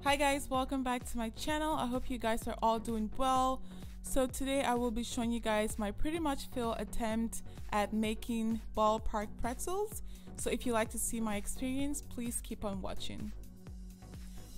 Hi guys, welcome back to my channel. I hope you guys are all doing well. So today I will be showing you guys my pretty much failed attempt at making Ballpark pretzels. So if you like to see my experience, please keep on watching.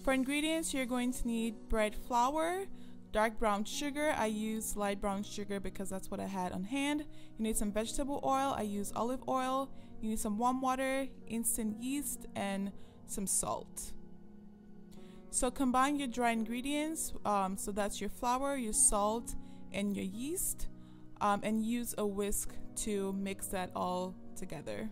For ingredients, you're going to need bread flour, dark brown sugar. I use light brown sugar because that's what I had on hand. You need some vegetable oil. I use olive oil. You need some warm water, instant yeast, and some salt. So combine your dry ingredients, so that's your flour, your salt, and your yeast, and use a whisk to mix that all together.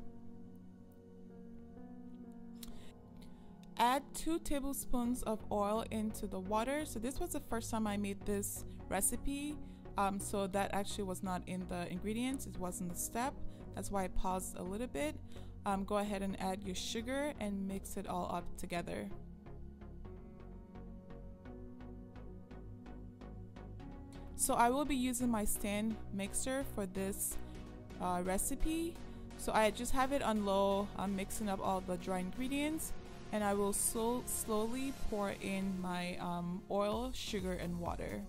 Add 2 tablespoons of oil into the water. So this was the first time I made this recipe, so that actually was not in the ingredients, it wasn't the step. That's why I paused a little bit. Go ahead and add your sugar and mix it all up together. So I will be using my stand mixer for this recipe. So I just have it on low. I'm mixing up all the dry ingredients, and I will slowly pour in my oil, sugar, and water.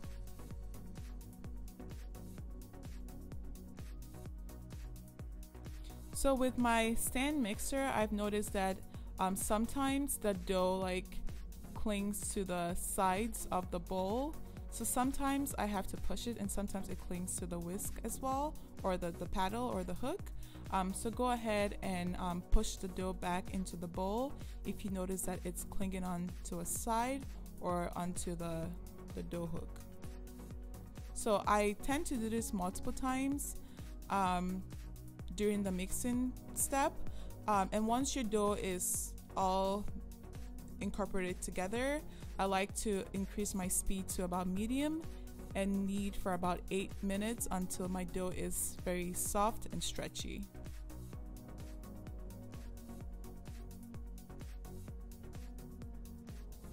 So with my stand mixer, I've noticed that sometimes the dough clings to the sides of the bowl. So sometimes I have to push it, and sometimes it clings to the whisk as well, or the paddle or the hook. So go ahead and push the dough back into the bowl if you notice that it's clinging onto a side or onto the dough hook. So I tend to do this multiple times during the mixing step. And once your dough is all incorporated together, I like to increase my speed to about medium and knead for about 8 minutes until my dough is very soft and stretchy.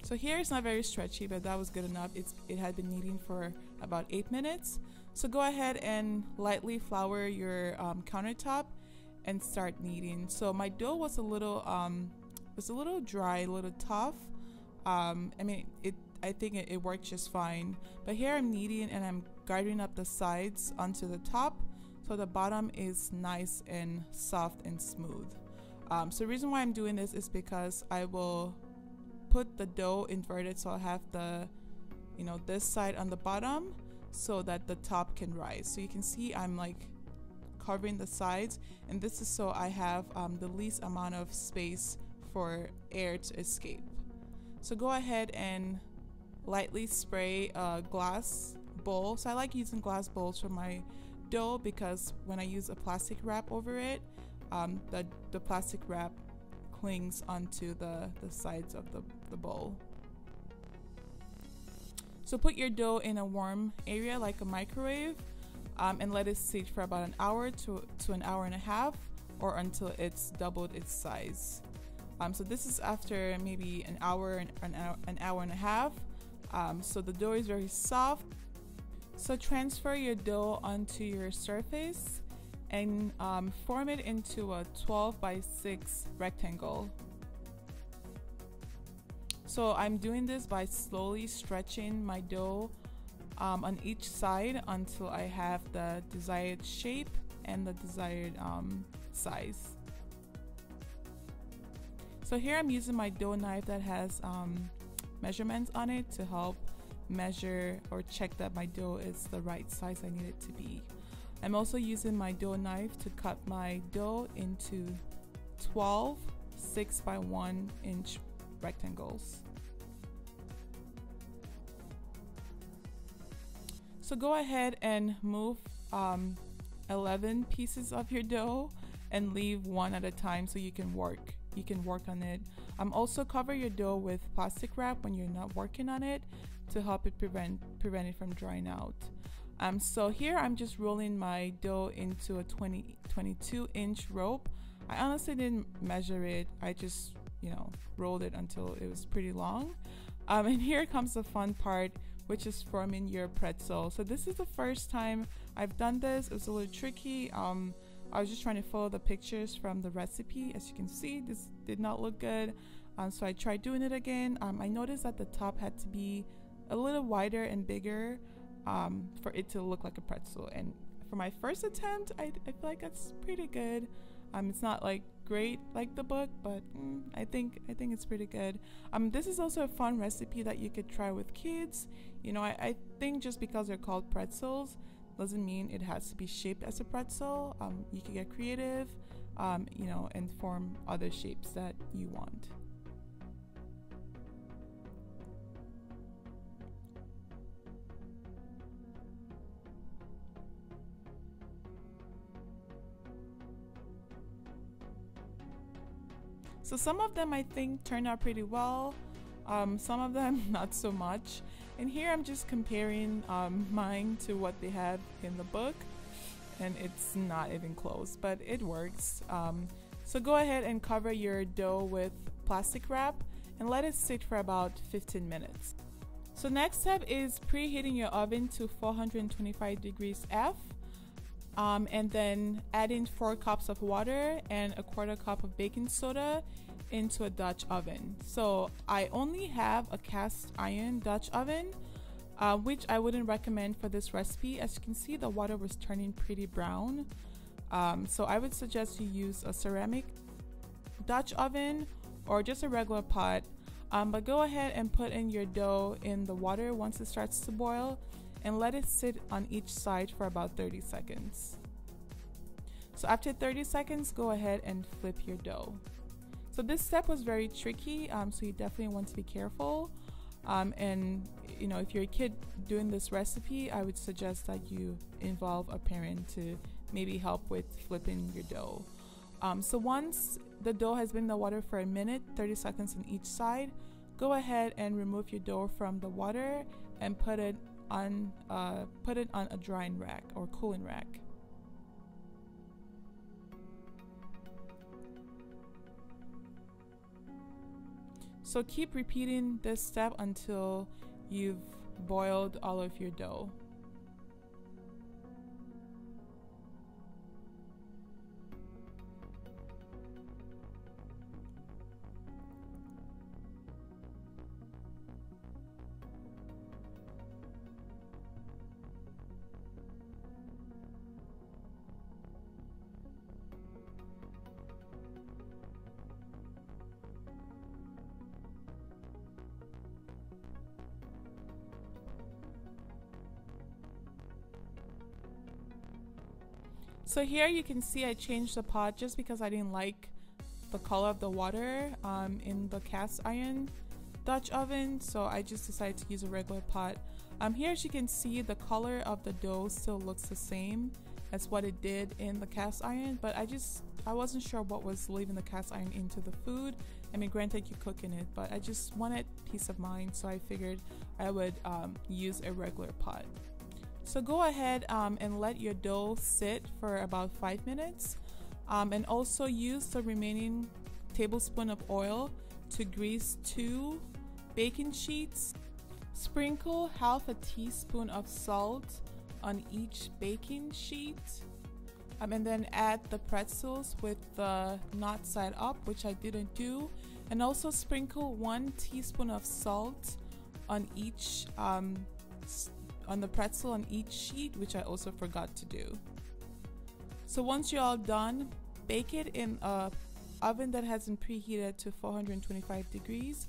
So here it's not very stretchy, but that was good enough. It had been kneading for about 8 minutes. So go ahead and lightly flour your countertop and start kneading. So my dough was a little dry, a little tough. I think it worked just fine. But here I'm kneading and I'm gathering up the sides onto the top, so the bottom is nice and soft and smooth. So the reason why I'm doing this is because I will put the dough inverted, so I'll have the, this side on the bottom so that the top can rise. So you can see I'm covering the sides, and this is so I have the least amount of space for air to escape. So go ahead and lightly spray a glass bowl. So I like using glass bowls for my dough because when I use a plastic wrap over it, the plastic wrap clings onto the sides of the bowl. So put your dough in a warm area like a microwave, and let it sit for about an hour to an hour and a half, or until it's doubled its size. So this is after maybe an hour and a half. So the dough is very soft. So transfer your dough onto your surface and form it into a 12 by 6 rectangle. So I'm doing this by slowly stretching my dough on each side until I have the desired shape and the desired size. So here I'm using my dough knife that has measurements on it to help measure or check that my dough is the right size I need it to be. I'm also using my dough knife to cut my dough into 12 6 by 1 inch rectangles. So go ahead and move 11 pieces of your dough and leave one at a time so you can work on it. Also cover your dough with plastic wrap when you're not working on it to help it prevent it from drying out. So here I'm just rolling my dough into a 22 inch rope. I honestly didn't measure it. I just rolled it until it was pretty long. And here comes the fun part, which is forming your pretzel. So this is the first time I've done this. It was a little tricky. I was just trying to follow the pictures from the recipe. As you can see, this did not look good. So I tried doing it again. I noticed that the top had to be a little wider and bigger for it to look like a pretzel. And for my first attempt, I feel like that's pretty good. It's not like great like the book, but I think it's pretty good. This is also a fun recipe that you could try with kids. You know, I think just because they're called pretzels doesn't mean it has to be shaped as a pretzel. You can get creative, you know, and form other shapes that you want. So some of them I think turned out pretty well, some of them not so much. And here I'm just comparing mine to what they have in the book, and it's not even close, but it works. So go ahead and cover your dough with plastic wrap and let it sit for about 15 minutes. So next step is preheating your oven to 425 degrees F. And then add in 4 cups of water and a 1/4 cup of baking soda into a Dutch oven. So I only have a cast iron Dutch oven, which I wouldn't recommend for this recipe. As you can see, the water was turning pretty brown. So I would suggest you use a ceramic Dutch oven or just a regular pot. But go ahead and put in your dough in the water once it starts to boil, and let it sit on each side for about 30 seconds. So after 30 seconds, go ahead and flip your dough. So this step was very tricky, so you definitely want to be careful. And you know, if you're a kid doing this recipe, I would suggest that you involve a parent to maybe help with flipping your dough. So once the dough has been in the water for a minute, 30 seconds on each side, go ahead and remove your dough from the water and put it on a drying rack or cooling rack. So keep repeating this step until you've boiled all of your dough. So here you can see I changed the pot just because I didn't like the color of the water in the cast iron Dutch oven, so I just decided to use a regular pot. Here as you can see, the color of the dough still looks the same as what it did in the cast iron, but I wasn't sure what was leaving the cast iron into the food. I mean, granted you cook in it, but I just wanted peace of mind, so I figured I would use a regular pot. So go ahead and let your dough sit for about 5 minutes, and also use the remaining tablespoon of oil to grease 2 baking sheets. Sprinkle half a teaspoon of salt on each baking sheet, and then add the pretzels with the knot side up, which I didn't do, and also sprinkle 1 teaspoon of salt on each on the pretzel on each sheet, which I also forgot to do. So once you're all done, bake it in a oven that hasn't preheated to 425 degrees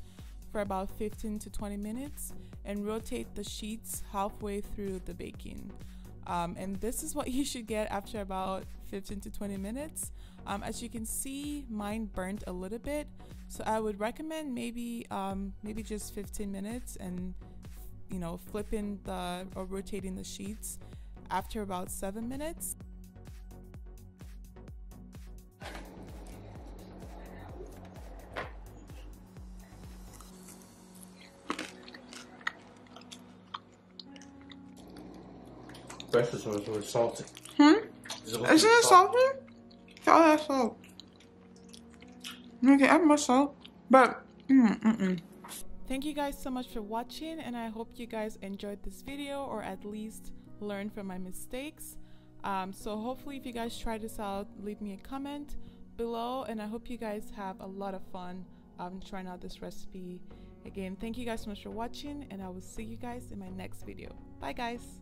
for about 15 to 20 minutes, and rotate the sheets halfway through the baking. And this is what you should get after about 15 to 20 minutes. As you can see, mine burnt a little bit, so I would recommend maybe just 15 minutes and flipping or rotating the sheets after about 7 minutes. Breakfast was really salty. Isn't it salty? Oh, that's salt. Okay, add more salt, but Thank you guys so much for watching, and I hope you guys enjoyed this video or at least learned from my mistakes. So hopefully if you guys try this out, leave me a comment below, and I hope you guys have a lot of fun trying out this recipe. Again, thank you guys so much for watching, and I will see you guys in my next video. Bye guys.